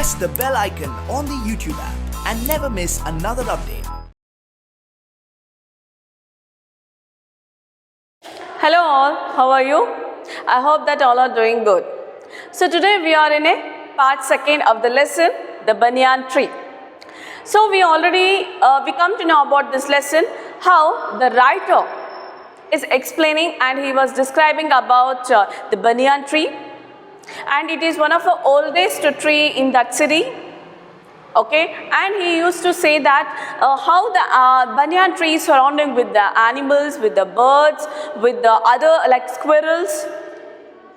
press the bell icon on the YouTube app and never miss another update. Hello all, how are you? I hope that all are doing good. So today we are in a part second of the lesson, the banyan tree. So we already we come to know about this lesson, how the writer is explaining and he was describing about the banyan tree, and it is one of the oldest tree in that city. Okay, and he used to say that how the banyan tree is surrounding with the animals, with the birds, with the other like squirrels.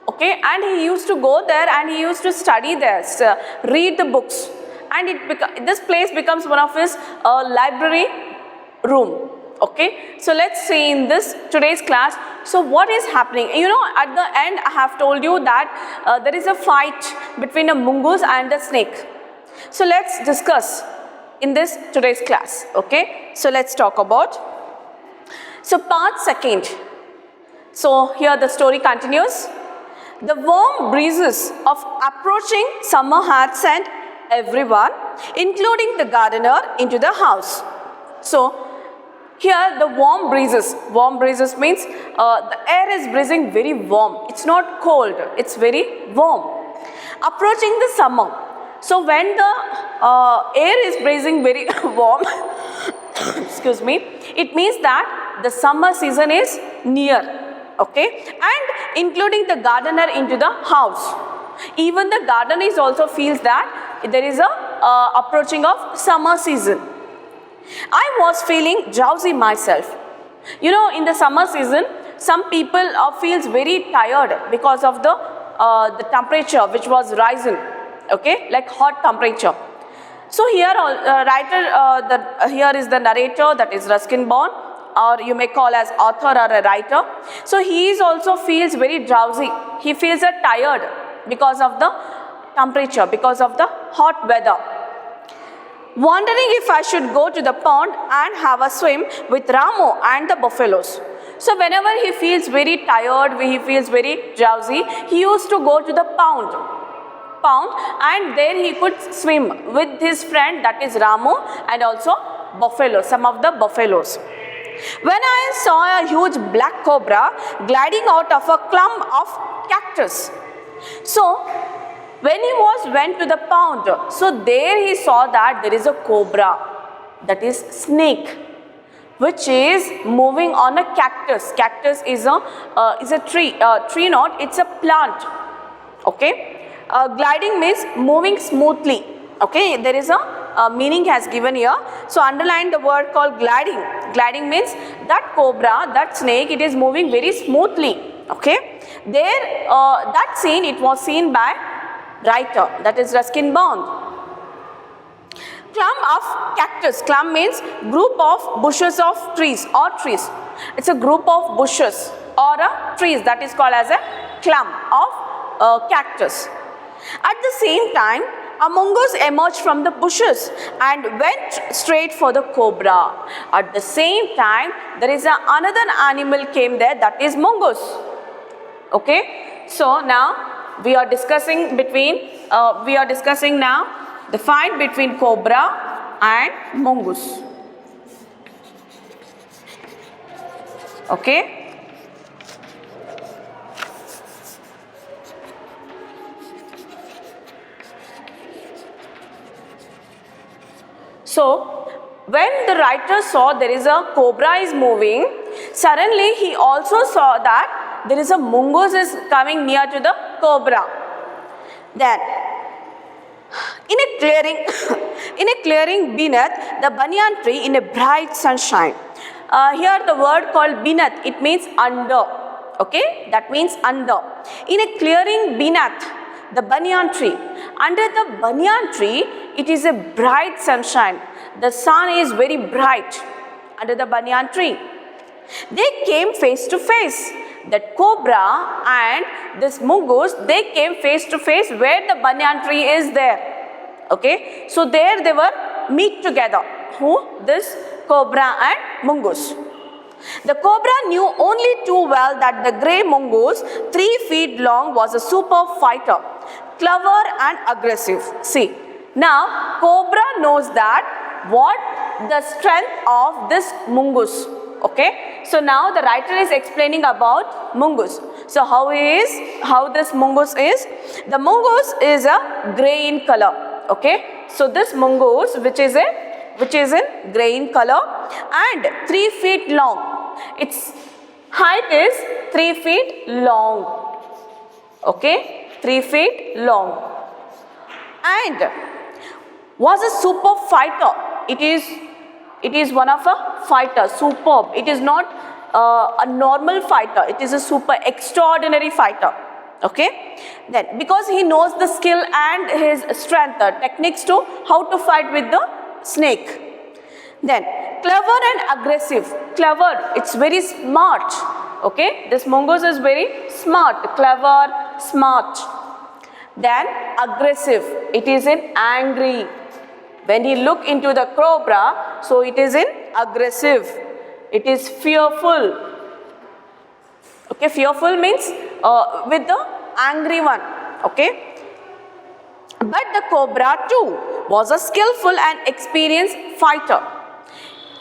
Okay, and he used to go there and he used to study there, read the books, and this place becomes one of his library room. Okay, so let's see in this today's class. So what is happening? You know, at the end I have told you that there is a fight between a mongoose and a snake. So let's discuss in this today's class. Okay, so let's talk about. So part second. So here the story continues. The warm breezes of approaching summer had sent everyone, including the gardener, into the house. So here the warm breezes means the air is breezing very warm. It's not cold, it's very warm. Approaching the summer. So when the air is breezing very warm, excuse me, it means that the summer season is near. Okay, and including the gardener into the house. Even the gardener is also feels that there is a approaching of summer season. I was feeling drowsy myself. You know, in the summer season, some people feels very tired because of the temperature which was rising. Okay, like hot temperature. So here, here is the narrator, that is Ruskin Bond, or you may call as author or a writer. So he is also feels very drowsy. He feels tired because of the temperature, because of the hot weather. Wondering if I should go to the pond and have a swim with Ramo and the buffaloes. So whenever he feels very tired, he feels very drowsy, he used to go to the pond, and there he could swim with his friend, that is Ramo, and also buffalo, some of the buffaloes. When I saw a huge black cobra gliding out of a clump of cactus. So when he went to the pond, so there he saw that there is a cobra, that is snake, which is moving on a cactus. Cactus is a tree, not, it's a plant. Okay, gliding means moving smoothly. Okay, there is a meaning has given here. So underline the word called gliding. Gliding means that cobra, that snake, it is moving very smoothly. Okay, there that scene, it was seen by writer, that is Ruskin Bond. Clump of cactus. Clump means group of bushes of trees or trees. It's a group of bushes or trees, that is called as a clump of cactus. At the same time, a mongoose emerged from the bushes and went straight for the cobra. At the same time, there is another animal came there, that is mongoose. Okay, so now we are discussing now the fight between cobra and mongoose. Okay. So when the writer saw there is a cobra is moving, suddenly he also saw that there is a mongoose is coming near to the cobra. Then in a clearing beneath the banyan tree in a bright sunshine. Here the word called beneath, it means under. Okay, that means under. In a clearing beneath the banyan tree. Under the banyan tree, it is a bright sunshine. The sun is very bright under the banyan tree. They came face to face. That cobra and this mongoose, they came face to face where the banyan tree is there. Okay, so there they were meet together. Who? This cobra and mongoose. The cobra knew only too well that the grey mongoose, 3 feet long, was a super fighter, clever and aggressive. See, Now, cobra knows that what the strength of this mongoose. Okay, so now the writer is explaining about mongoose. So how this mongoose is? The mongoose is a grey in color. Okay, so this mongoose which is in grey in color and 3 feet long. Its height is 3 feet long. Okay, 3 feet long. And was a superb fighter. It is one of a fighter, superb. It is not a normal fighter. It is a super extraordinary fighter. Okay. Then because he knows the skill and his strength, techniques to how to fight with the snake. Then clever and aggressive. Clever, it's very smart. Okay. This mongoose is very smart, clever, smart. Then aggressive, it is in angry. When he look into the cobra, so it is in aggressive. It is fearful. Okay, fearful means with the angry one. Okay. But the cobra too was a skillful and experienced fighter.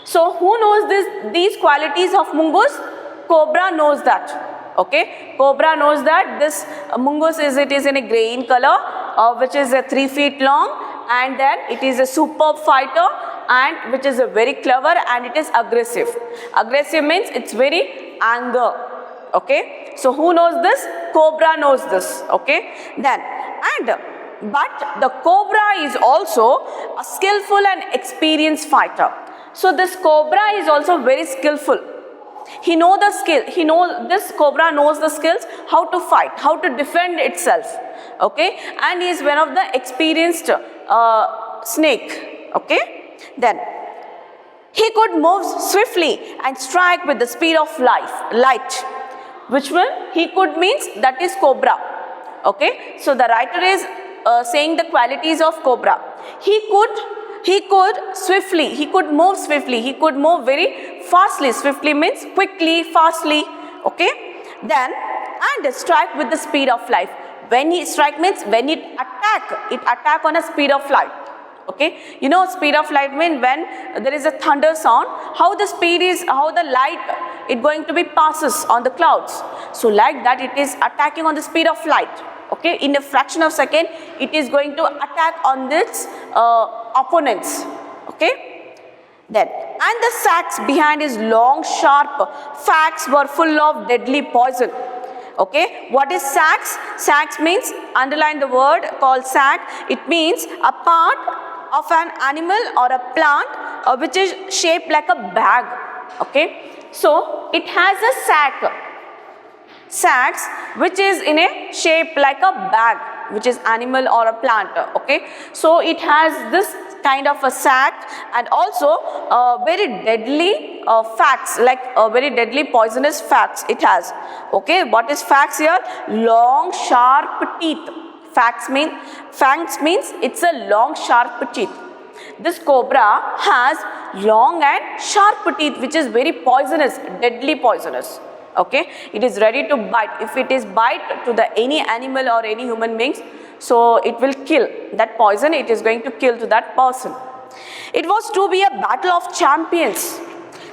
So who knows these qualities of mongoose? Cobra knows that. Okay, cobra knows that this mongoose is in a grey in color, which is 3 feet long, and then it is a superb fighter and which is a very clever and it is aggressive. Aggressive means it's very anger. Okay, so who knows this? Cobra knows this. Okay, then but the cobra is also a skillful and experienced fighter. So this cobra is also very skillful. He knows the skill. This cobra knows the skills how to fight, how to defend itself. Okay, and he is one of the experienced snake. Okay, then he could move swiftly and strike with the speed of light. Which one? He could means that is cobra. Okay, so the writer is saying the qualities of cobra. He could swiftly, he could move swiftly, he could move very fastly. Swiftly means quickly, fastly. Okay, then and strike with the speed of light. When he strike means when it attack on a speed of light. Okay, you know speed of light means when there is a thunder sound, how the speed is, how the light it going to be passes on the clouds. So like that it is attacking on the speed of light. Okay, in a fraction of a second it is going to attack on its opponents. Okay, then and the sacks behind his long sharp fangs were full of deadly poison. Okay, what is sacks? Sacks means, underline the word called sac. It means a part of an animal or a plant which is shaped like a bag. Okay, so it has a sacs which is in a shape like a bag, which is animal or a plant. Okay, so it has this kind of a sac and also very deadly facts, like very deadly poisonous facts it has. Okay, what is facts here? Long sharp teeth. Fangs means it's a long sharp teeth. This cobra has long and sharp teeth which is very poisonous, deadly poisonous. Okay, it is ready to bite. If it is bite to the any animal or any human beings, so it will kill. That poison it is going to kill to that person. It was to be a battle of champions.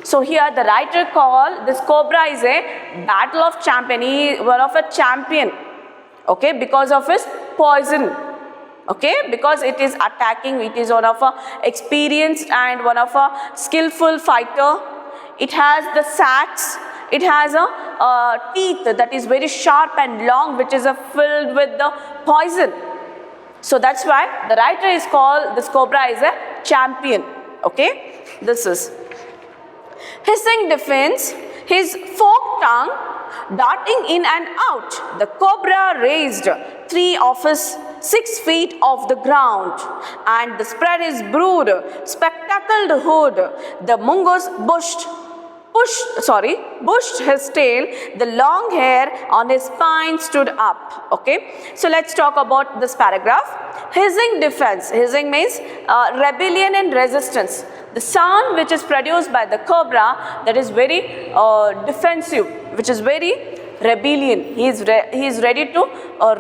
So here the writer called this cobra is a battle of champion. He is one of a champion. Okay, because of his poison. Okay, because it is attacking, it is one of a experienced and one of a skillful fighter. It has the sacs. It has a teeth that is very sharp and long, which is filled with the poison. So that's why the writer is called, this cobra is a champion. Okay, this is hissing defense, his forked tongue darting in and out. The cobra raised 3 of his 6 feet off the ground and spread his broad, spectacled hood. The mongoose pushed his tail. The long hair on his spine stood up. Okay, so let's talk about this paragraph. Hissing defense. Hissing means rebellion and resistance. The sound which is produced by the cobra, that is very defensive, which is very rebellion. He is ready to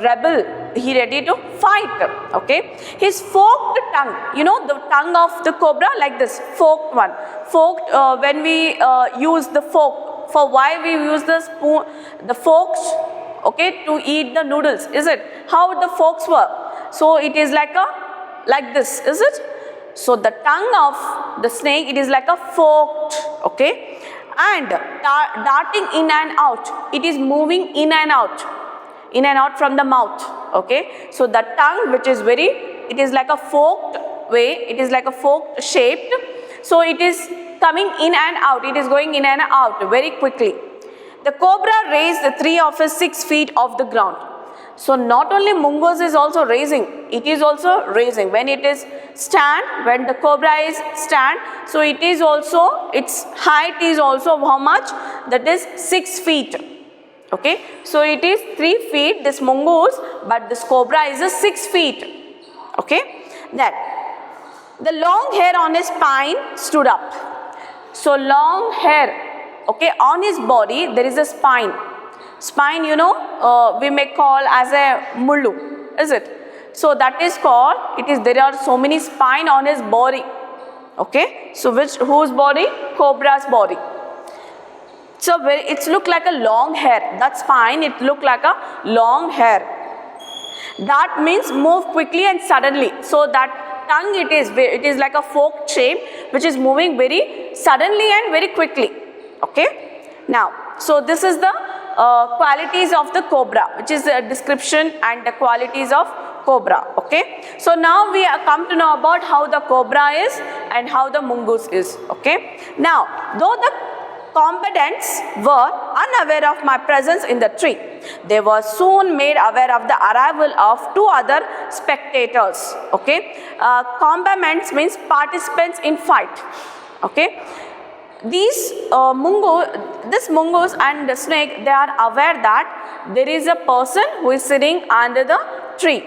rebel. He ready to fight. Okay. His forked tongue. You know the tongue of the cobra, like this forked one. Forked when we use the fork. For why we use the spoon, the forks, okay, to eat the noodles, is it? How the forks work? So it is like this, is it? So the tongue of the snake, it is like a forked, okay, and darting in and out. It is moving in and out from the mouth, okay. So the tongue, which is it is like a forked way. It is like a forked shaped. So it is coming in and out. It is going in and out very quickly. The cobra raised the 3 of his 6 feet off the ground. So not only mongoose is also raising, it is also raising. When it is stand, when the cobra is stand, so it is also, its height is also how much? That is 6 feet. Okay. So it is 3 feet, this mongoose, but this cobra is a 6 feet. Okay. Then the long hair on his spine stood up. So long hair, okay, on his body there is a spine. Spine, you know, we may call as a mullu, is it? So that is called, there are so many spine on his body. Okay, so whose body? Cobra's body. So it's look like a long hair. That spine, it look like a long hair. That means move quickly and suddenly. So that tongue, it is like a forked shape, which is moving very suddenly and very quickly. Okay. Now, so this is the qualities of the cobra, which is a description and the qualities of cobra. Okay. So now we come to know about how the cobra is and how the mongoose is. Okay. Now, though the combatants were unaware of my presence in the tree, they were soon made aware of the arrival of 2 other spectators. Okay. Combatants means participants in fight. Okay. These this mongoose and the snake, they are aware that there is a person who is sitting under the tree.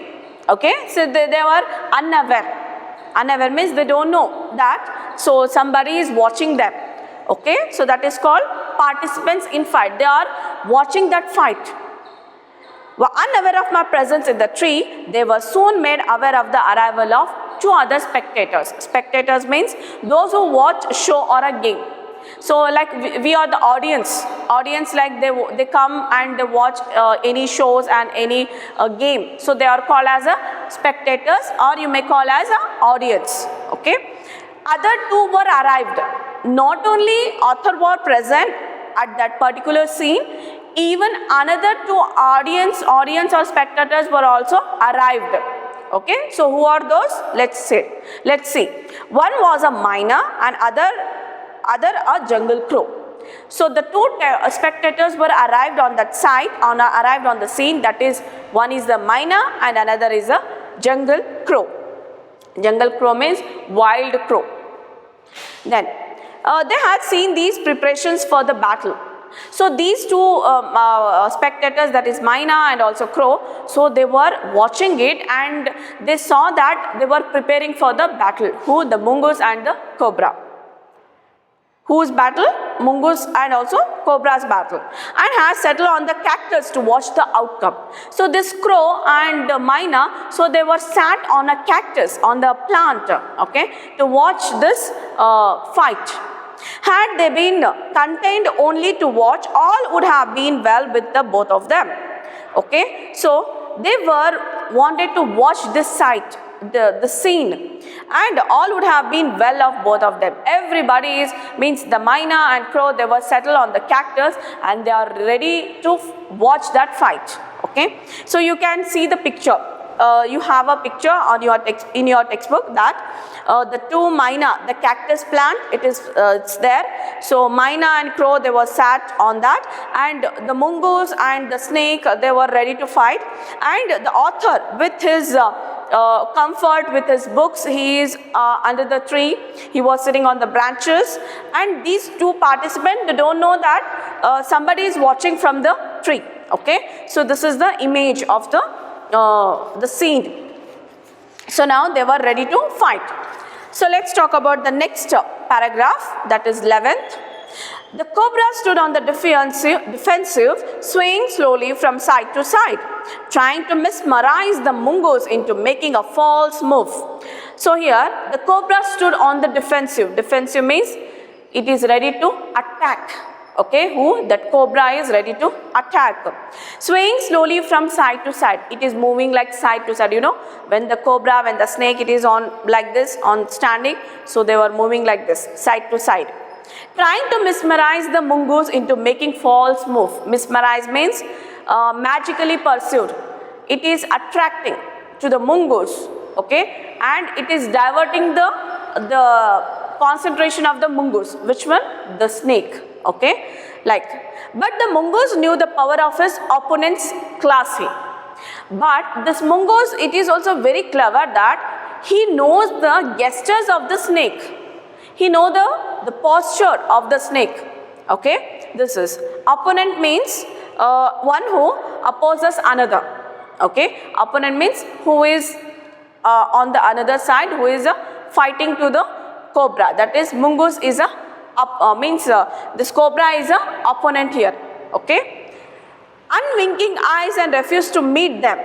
Okay. So they were unaware. Unaware means they don't know that. So somebody is watching them. Okay. So that is called participants in fight. They are watching that fight. Were unaware of my presence in the tree, they were soon made aware of the arrival of 2 other spectators. Spectators means those who watch a show or a game. So like we are the audience. Audience, like they come and they watch any shows and any game. So they are called as a spectators, or you may call as a audience. Okay. Other 2 were arrived. Not only author were present at that particular scene, even another 2 audience or spectators were also arrived. Okay. So who are those? Let's see. One was a myna and other a jungle crow. So the 2 spectators were arrived on that site, arrived on the scene. That is, one is the myna and another is a jungle crow. Jungle crow means wild crow. Then they had seen these preparations for the battle. So these 2 spectators, that is myna and also crow, so they were watching it and they saw that they were preparing for the battle. Who? The mongoose and the cobra. Whose battle? Mongoose and also cobra's battle. And has settled on the cactus to watch the outcome. So this crow and the myna, so they were sat on a cactus, on the plant, okay, to watch this fight. Had they been contained only to watch, all would have been well with the both of them. Okay, so they wanted to watch this sight, the scene, and all would have been well of both of them. Everybody means the myna and crow, they were settled on the cactus and they are ready to watch that fight. Okay, so you can see the picture. You have a picture on in your textbook that the 2 myna, the cactus plant, it's there. So myna and crow, they were sat on that, and the mongoose and the snake, they were ready to fight. And the author, with his comfort, with his books, he is under the tree. He was sitting on the branches, and these 2 participants, they don't know that somebody is watching from the tree. Okay, so this is the image of the scene. So now they were ready to fight. So let's talk about the next paragraph, that is 11th. The cobra stood on the defensive, swaying slowly from side to side, trying to mesmerize the mongoose into making a false move. So here, the cobra stood on the defensive. Defensive means it is ready to attack. Okay, that cobra is ready to attack. Swaying slowly from side to side. It is moving like side to side. You know, when the snake, it is on like this, on standing. So they were moving like this, side to side. Trying to mesmerize the mongoose into making false move. Mesmerize means magically pursued. It is attracting to the mongoose. Okay, and it is diverting the concentration of the mongoose. Which one? The snake. Okay, but the mongoose knew the power of his opponent's classy. But this mongoose, it is also very clever that he knows the gestures of the snake. He knows the posture of the snake. Okay, this is opponent means one who opposes another. Okay, opponent means who is on the another side, who is fighting to the cobra. That is, mongoose is this cobra is a opponent here. Okay, unwinking eyes and refused to meet them.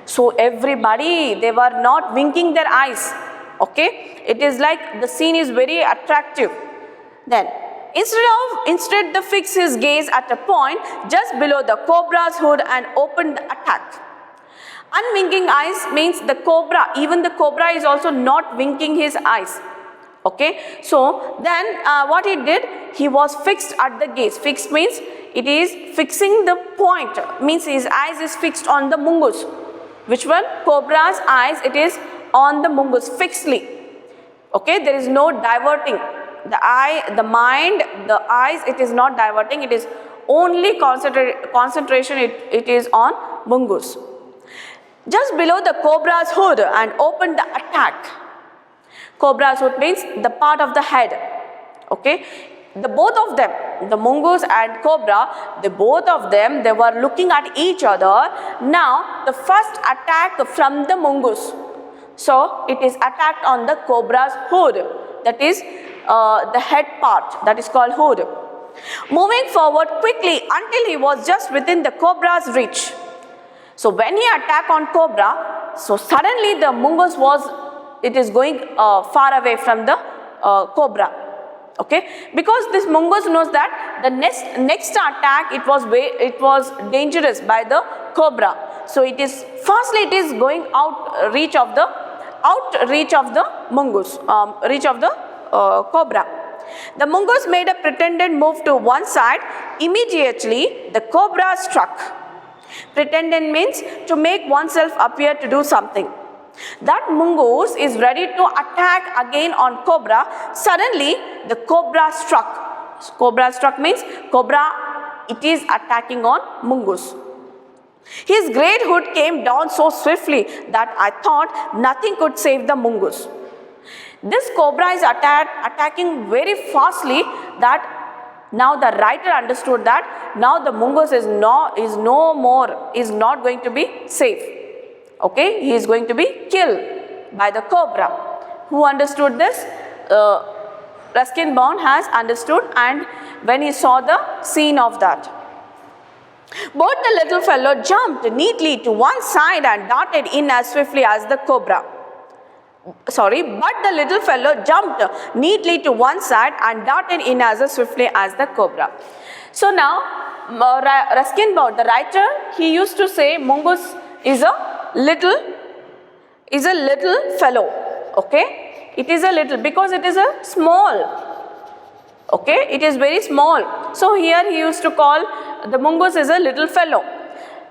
So everybody, they were not winking their eyes. Okay, it is like the scene is very attractive. Then instead they fixed his gaze at a point just below the cobra's hood and opened the attack. Unwinking eyes means the cobra, even the cobra is also not winking his eyes. Okay, so then what he did, he was fixed at the gaze. Fixed means it is fixing the point, means his eyes is fixed on the mongoose. Which one? Cobra's eyes, it is on the mongoose fixedly. Okay, there is no diverting. The eye, the mind, the eyes, it is not diverting. It is only concentration, it is on mongoose. Just below the cobra's hood and opened the attack. Cobra's hood means the part of the head. Okay, the both of them, the mongoose and cobra, both of them, they were looking at each other. Now the first attack from the mongoose, so it is attacked on the cobra's hood, that is the head part, that is called hood. Moving forward quickly until he was just within the cobra's reach. So when he attacked on cobra, so suddenly the mongoose it is going far away from the cobra. Okay, because this mongoose knows that the next attack, it was dangerous by the cobra. So it is going outreach of the mongoose, reach of the cobra. The mongoose made a pretended move to one side. Immediately the cobra struck. Pretended means to make oneself appear to do something. That mongoose is ready to attack again on cobra. Suddenly the cobra struck. Cobra struck means cobra, it is attacking on mongoose. His great hood came down so swiftly that I thought nothing could save the mongoose. This cobra is attacking very fastly, that now the writer understood that now the mongoose is not going to be safe. Okay, he is going to be killed by the cobra. Who understood this? Ruskin Bond has understood, and when he saw the scene of that. Both the little fellow jumped neatly to one side and darted in as swiftly as the cobra. But the little fellow jumped neatly to one side and darted in as swiftly as the cobra. So now, Ruskin Bond, the writer, he used to say mongoose is a little fellow. Okay, it is a little because it is a small. Okay, it is very small. So here he used to call the mongoose is a little fellow.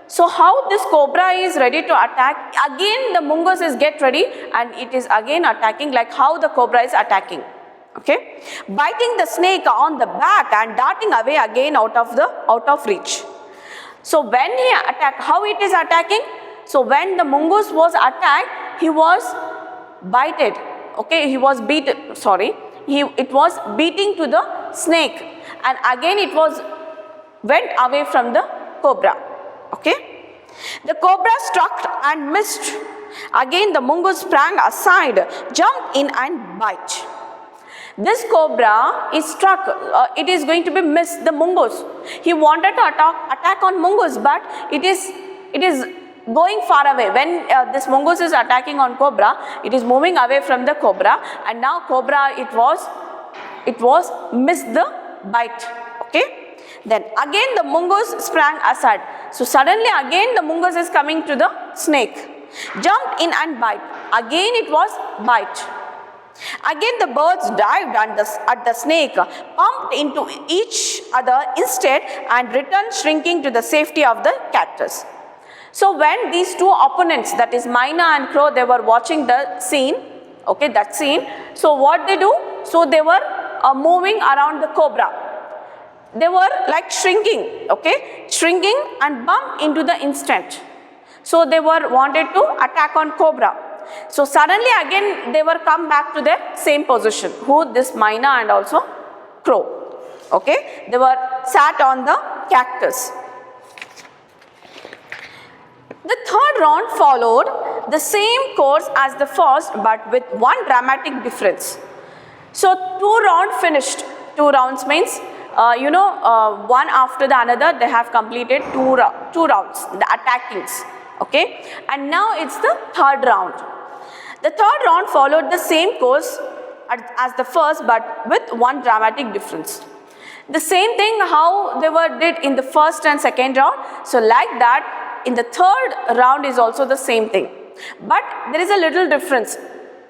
So how this cobra is ready to attack, again the mongoose is get ready and it is again attacking like how the cobra is attacking. Okay, biting the snake on the back and darting away again out of reach. So when he attacked, how it is attacking? So when the mongoose was attacked, he was bited. Okay, he was beaten. It was beating to the snake, and again it went away from the cobra. Okay, the cobra struck and missed. Again the mongoose sprang aside, jumped in and bite. This cobra is struck, it is going to be missed the mongoose. He wanted to attack on mongoose, but it is going far away. When this mongoose is attacking on cobra, it is moving away from the cobra, and now cobra it was missed the bite. Okay. Then again the mongoose sprang aside. So suddenly again the mongoose is coming to the snake, jumped in and bite. Again it was bite. Again the birds dived at the snake, bumped into each other instead, and returned shrinking to the safety of the cactus. So when these two opponents, that is Myna and Crow, they were watching the scene, okay, that scene. So what they do? So they were moving around the cobra. They were like shrinking, okay, shrinking and bumped into the instant. So they were wanted to attack on cobra. So suddenly again they were come back to their same position. Who? This Myna and also Crow. Okay, they were sat on the cactus. The third round followed the same course as the first, but with one dramatic difference. So 2 rounds finished. 2 rounds means one after the another they have completed two rounds, the attackings. Okay, and now it's the third round. The third round followed the same course as the first, but with one dramatic difference. The same thing how they did in the first and second round. So like that, in the third round is also the same thing. But there is a little difference,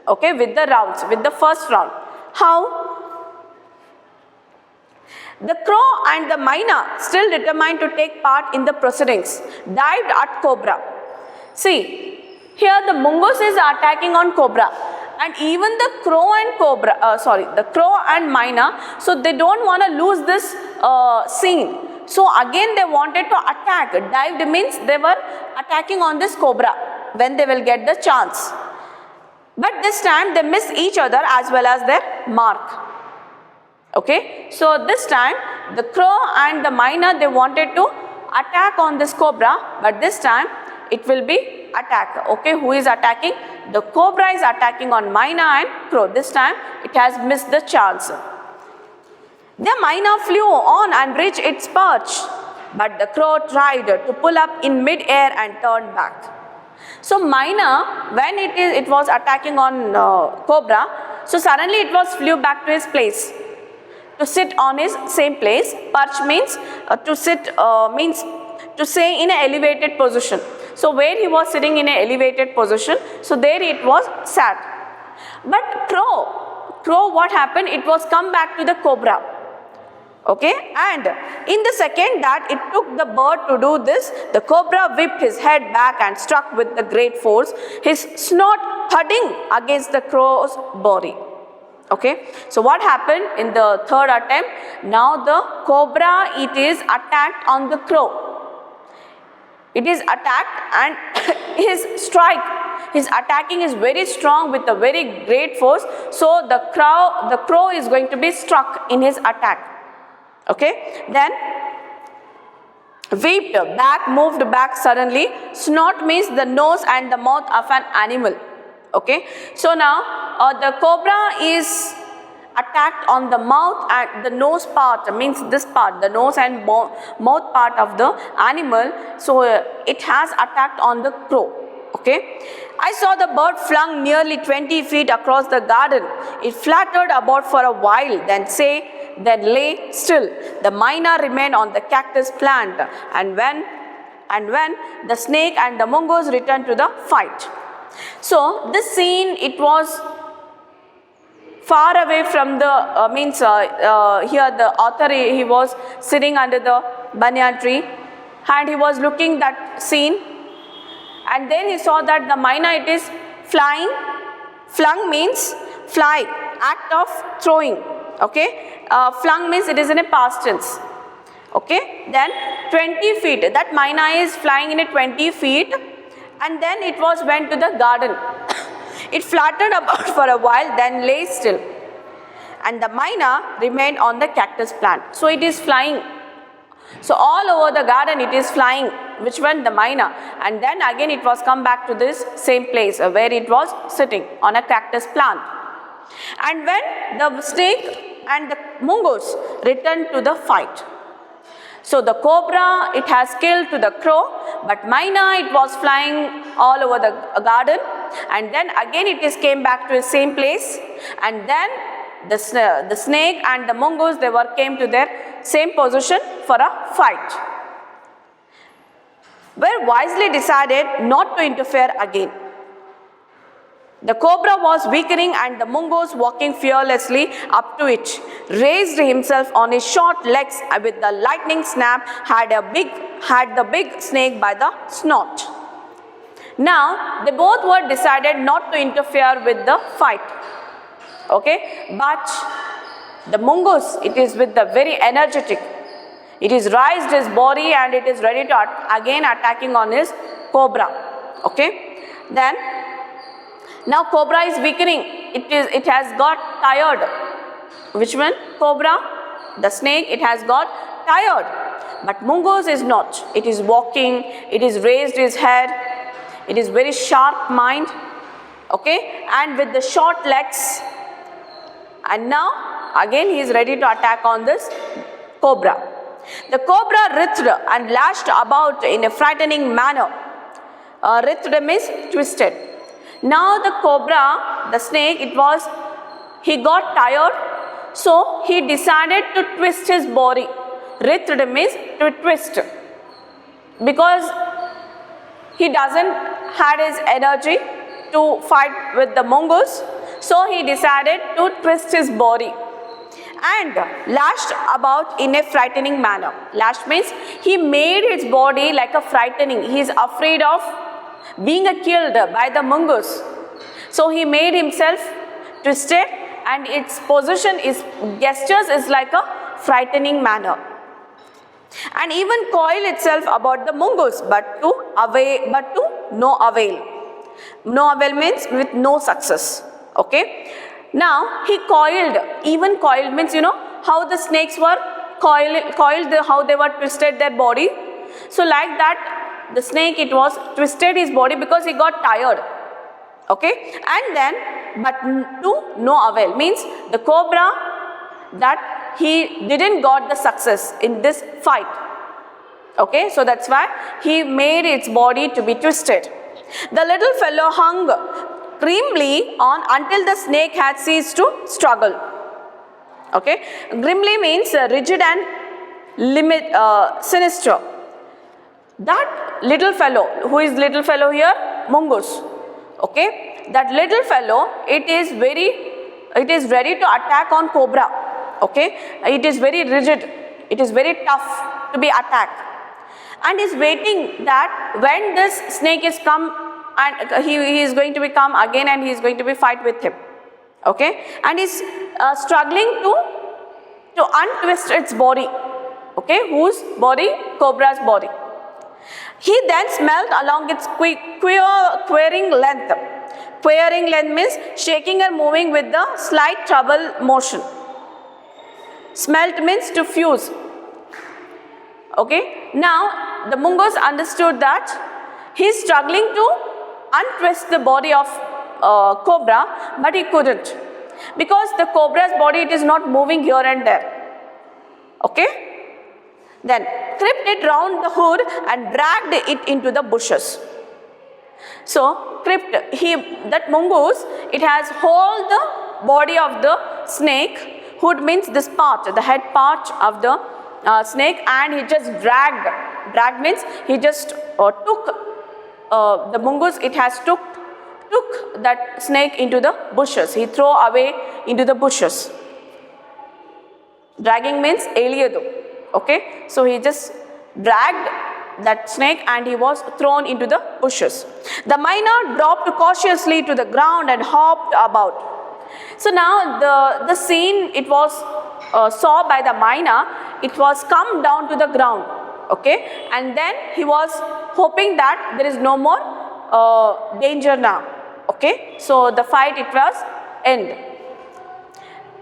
okay, with the rounds, with the first round. How? The Crow and the Myna, still determined to take part in the proceedings, dived at cobra. See, here the mongoose is attacking on cobra, and even the crow and the crow and Myna, so they don't want to lose this scene. So again they wanted to attack. Dived means they were attacking on this cobra when they will get the chance. But this time they miss each other as well as their mark. Okay, so this time the Crow and the Myna, they wanted to attack on this cobra, but this time it will be attack. Okay, who is attacking? The cobra is attacking on Myna and Crow. This time it has missed the chance. The Myna flew on and reached its perch, but the Crow tried to pull up in mid-air and turned back. So Myna, when it was attacking on cobra, so suddenly it flew back to his place, to sit on his same place. Perch means to sit, means to stay in an elevated position. So where he was sitting in an elevated position, so there it was sat. But Crow, what happened? It was come back to the cobra. Okay, and in the second that it took the bird to do this, the cobra whipped his head back and struck with the great force, his snout thudding against the Crow's body. Okay, so what happened in the third attempt? Now the cobra, it is attacked on the Crow. It is attacked, and his attacking is very strong with a very great force. So the crow is going to be struck in his attack. Okay, then whipped back, moved back suddenly. Snout means the nose and the mouth of an animal. Okay, so now the cobra is attacked on the mouth and the nose part, means this part, the nose and mouth part of the animal. So it has attacked on the Crow. Okay, I saw the bird flung nearly 20 feet across the garden. It fluttered about for a while, then lay still. The Myna remained on the cactus plant, and when the snake and the mongoose returned to the fight. So this scene, it was far away from the, here the author, he was sitting under the banyan tree, and he was looking that scene, and then he saw that the Myna, it is flying. Flung means fly, act of throwing. Okay, flung means it is in a past tense. Okay, then 20 feet, that Myna is flying in a 20 feet, and then it went to the garden. It fluttered about for a while, then lay still, and the Myna remained on the cactus plant. So it is flying. So all over the garden it is flying. Which one? The Myna. And then again it was come back to this same place where it was sitting on a cactus plant. And when the snake and the mongoose returned to the fight. So the cobra, it has killed to the crow, but Maina, it was flying all over the garden, and then again it came back to the same place, and then the snake and the mongoose, they came to their same position for a fight. Were wisely decided not to interfere again. The cobra was weakening, and the mongoose, walking fearlessly up to it, raised himself on his short legs, and with the lightning snap had the big snake by the snout. Now they both were decided not to interfere with the fight. Okay, but the mongoose, it is with the very energetic. It is raised his body and it is ready to again attacking on his cobra. Okay, then now cobra is weakening. It has got tired. Which one? Cobra, the snake, it has got tired. But mongoose is not. It is walking. It is raised his head. It is very sharp mind. Okay, and with the short legs. And now again he is ready to attack on this cobra. The cobra writhed and lashed about in a frightening manner. Writhed means twisted. Now the cobra, the snake, he got tired, so he decided to twist his body. Writhed means to twist, because he doesn't had his energy to fight with the mongoose, so he decided to twist his body and lashed about in a frightening manner. Lashed means he made his body like a frightening. He is afraid of being killed by the mongoose. So he made himself twisted, and its position, its gestures is like a frightening manner. And even coiled itself about the mongoose, but to no avail. No avail means with no success. Okay. Now he coiled. Even coiled means, how the snakes were coiled, how they were twisted their body. So like that, the snake, it was twisted his body because he got tired. Okay, and then but to no avail means the cobra, that he didn't got the success in this fight. Okay, so that's why he made its body to be twisted. The little fellow hung grimly on until the snake had ceased to struggle. Okay, grimly means rigid and sinister. That little fellow, who is little fellow here? Mongoose. Okay, that little fellow, it is ready to attack on cobra. Okay, it is very rigid, it is very tough to be attacked, and is waiting that when this snake is come, and he is going to become again, and he is going to be fight with him. Okay, and is struggling to untwist its body. Okay, whose body? Cobra's body. He then smelt along its queering length. Queering length means shaking and moving with the slight trouble motion. Smelt means to fuse. Okay, now the mongoose understood that he is struggling to untwist the body of cobra, but he couldn't, because the cobra's body, it is not moving here and there. Okay, then crept it round the hood and dragged it into the bushes. So that mongoose, it has hold the body of the snake. Hood means this part, the head part of the snake, and he just dragged means he just took the mongoose, it has took that snake into the bushes. He threw away into the bushes. Dragging means eliyadu. Okay, so he just dragged that snake and he was thrown into the bushes. The miner dropped cautiously to the ground and hopped about. So now the scene, it was saw by the miner, it was come down to the ground. Okay, and then he was hoping that there is no more danger now. Okay, so the fight, it was end.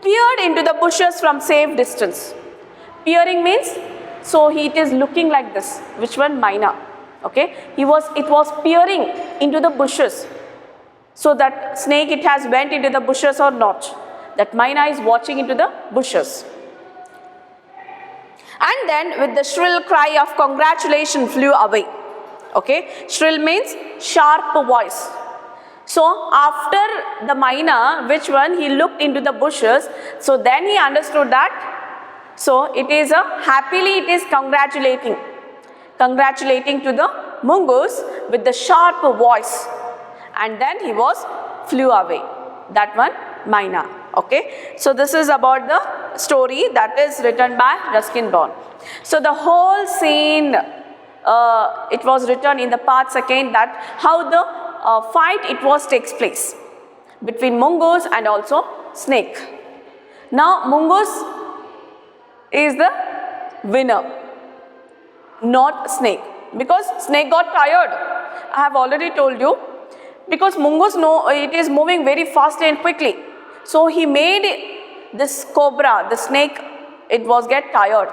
Peered into the bushes from safe distance. Peering means, so it is looking like this. Which one? Miner. Okay, it was peering into the bushes. So that snake, it has went into the bushes or not. That myna is watching into the bushes. And then with the shrill cry of congratulations flew away. Okay, shrill means sharp voice. So after the myna, which one, he looked into the bushes, so then he understood that, so it is happily it is congratulating to the mongoose with the sharp voice, and then he flew away. That one, myna. Okay, so this is about the story that is written by Ruskin Bond. So the whole scene, it was written in the part second, that how the fight takes place between mongoose and also snake. Now mongoose is the winner, not snake, because snake got tired. I have already told you, because mongoose it is moving very fast and quickly. So he made this cobra, the snake, it was get tired.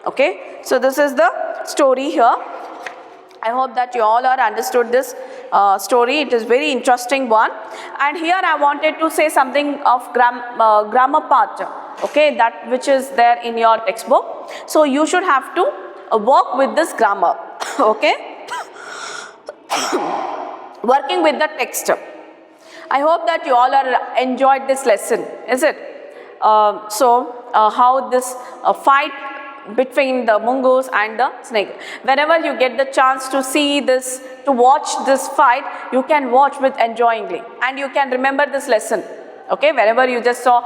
Okay, so this is the story here. I hope that you all are understood this story. It is very interesting one. And here I wanted to say something of grammar part. Okay, that which is there in your textbook. So you should have to work with this grammar. Okay, working with the text. I hope that you all are enjoyed this lesson, is it? How this fight between the mongoose and the snake. Whenever you get the chance to see this, to watch this fight, you can watch with enjoyingly, and you can remember this lesson. Okay, whenever you just saw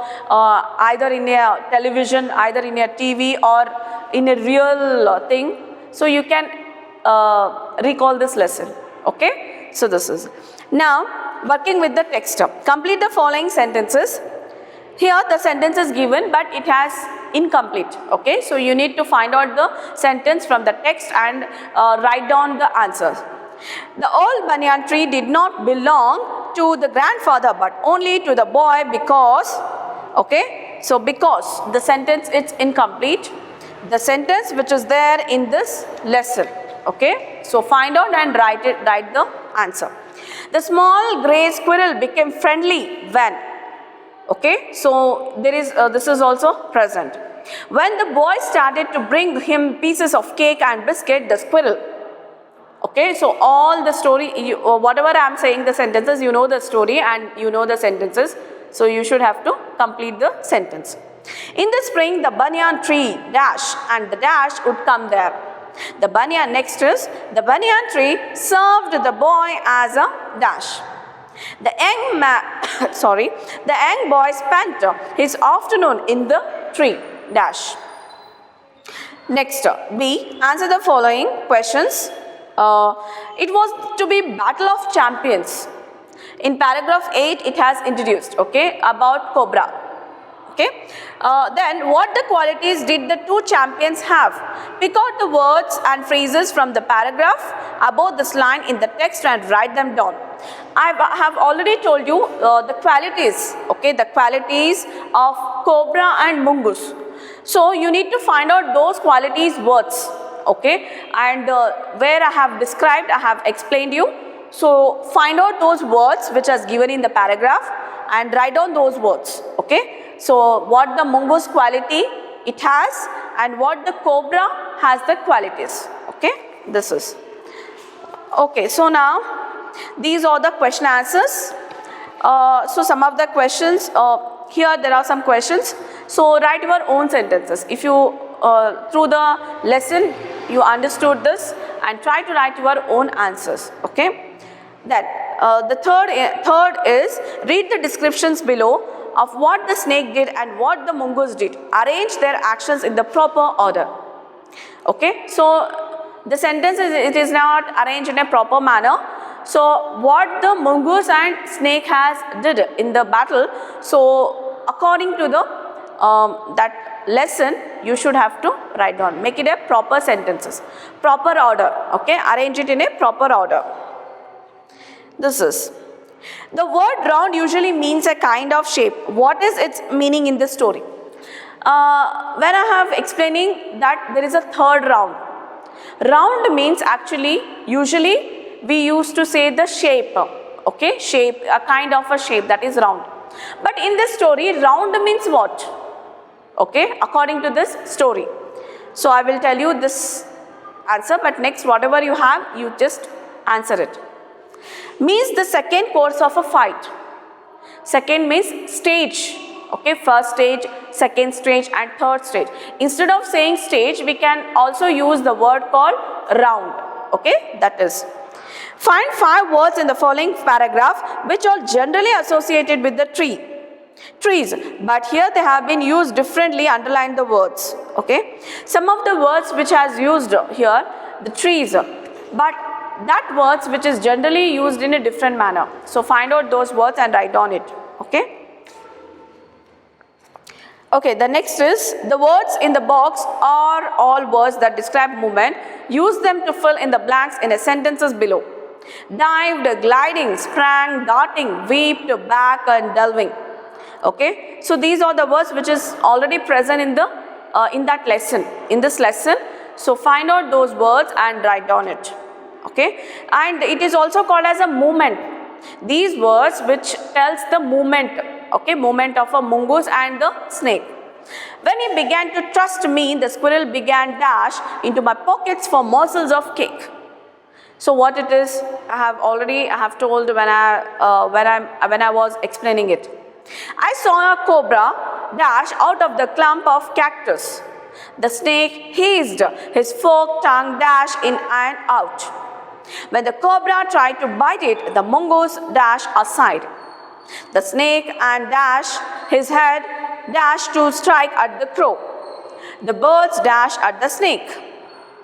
either in a television, either in a TV, or in a real thing, so you can recall this lesson. Okay, so this is now working with the text. Complete the following sentences. Here the sentence is given, but it has incomplete. Okay, so you need to find out the sentence from the text and write down the answers. The old banyan tree did not belong to the grandfather, but only to the boy because, okay, so because the sentence is incomplete, the sentence which is there in this lesson. Okay, so find out and write the answer. The small grey squirrel became friendly when, okay, so there is this is also present. When the boy started to bring him pieces of cake and biscuit, the squirrel. Okay, so all the story, whatever I am saying the sentences, you know the story and you know the sentences. So you should have to complete the sentence. In the spring, the banyan tree dash and the dash would come there. The banyan, next is the banyan tree served the boy as a dash. The young boy spent his afternoon in the tree dash. Next, B, answer the following questions. It was to be Battle of Champions. In paragraph 8, it has introduced, okay, about cobra. Okay, then what the qualities did the two champions have? Pick out the words and phrases from the paragraph above this line in the text and write them down. I have already told you the qualities, okay, the qualities of cobra and mongoose. So you need to find out those qualities words, okay, and where I have described, I have explained you. So find out those words which is given in the paragraph and write down those words, okay. So what the mongoose quality it has and what the cobra has the qualities, okay. This is okay. So now these are the question answers. So some of the questions, here there are some questions. So write your own sentences. If you through the lesson you understood this, and try to write your own answers, okay. Then the third is read the descriptions below of what the snake did and what the mongoose did. Arrange their actions in the proper order. Okay, so the sentence it is not arranged in a proper manner. So what the mongoose and snake has did in the battle, so according to the that lesson you should have to write down. Make it a proper sentences, proper order, okay, arrange it in a proper order. This is the word round usually means a kind of shape. What is its meaning in this story? When I have explaining that there is a third round. Round means actually usually we used to say the shape, okay, shape, a kind of a shape that is round. But in this story, round means what? Okay, according to this story. So I will tell you this answer, but next whatever you have, you just answer it. Means the second course of a fight. Second means stage. Okay, first stage, second stage and third stage. Instead of saying stage, we can also use the word called round. Okay, that is. Find 5 words in the following paragraph which are generally associated with the trees, but here they have been used differently. Underline the words. Okay, some of the words which has used here, the trees, but that words which is generally used in a different manner. So find out those words and write on it. Okay. Okay, the next is the words in the box are all words that describe movement. Use them to fill in the blanks in the sentences below. Dived, gliding, sprang, darting, weeped, back and delving. Okay, so these are the words which is already present in the that lesson, in this lesson. So find out those words and write down it. Okay, and it is also called as a movement. These words which tells the movement, okay, movement of a mongoose and the snake. When he began to trust me, the squirrel began dash into my pockets for morsels of cake. So what it is, I have told when I was explaining it. I saw a cobra dash out of the clump of cactus. The snake hissed, his forked tongue dashed in and out. When the cobra tried to bite it, the mongoose dashed aside. The snake and dashed his head, dashed to strike at the crow. The birds dashed at the snake.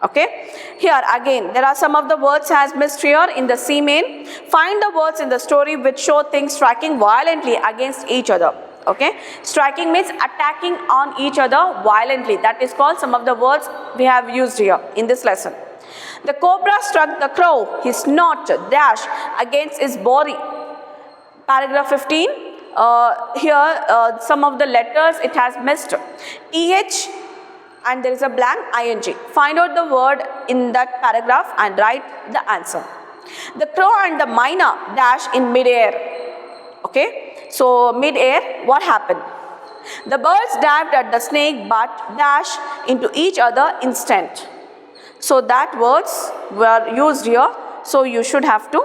Okay, here again there are some of the words has missed here in the C main. Find the words in the story which show things striking violently against each other. Okay, striking means attacking on each other violently. That is called some of the words we have used here in this lesson. The cobra struck the crow, his snort dashed against his body. Paragraph 15, here some of the letters it has missed. EH and there is a blank ing. Find out the word in that paragraph and write the answer. The crow and the myna dash in mid-air. Okay, so mid-air, what happened? The birds dived at the snake but dash into each other instant. So that words were used here. So you should have to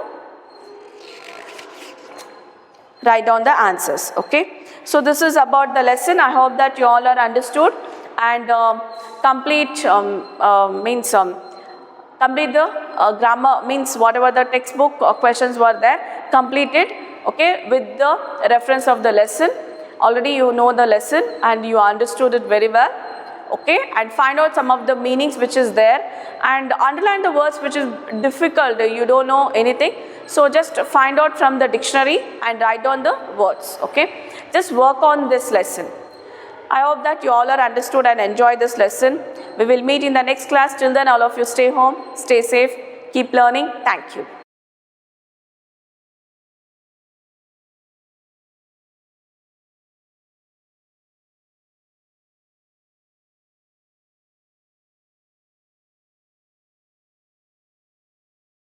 write down the answers. Okay, so this is about the lesson. I hope that you all are understood and complete complete the grammar, means whatever the textbook questions were there, complete it. Okay, with the reference of the lesson. Already you know the lesson and you understood it very well. Okay, and find out some of the meanings which is there and underline the words which is difficult, you don't know anything. So just find out from the dictionary and write down the words. Okay, just work on this lesson. I hope that you all are understood and enjoy this lesson. We will meet in the next class. Till then, all of you stay home, stay safe, keep learning. Thank you.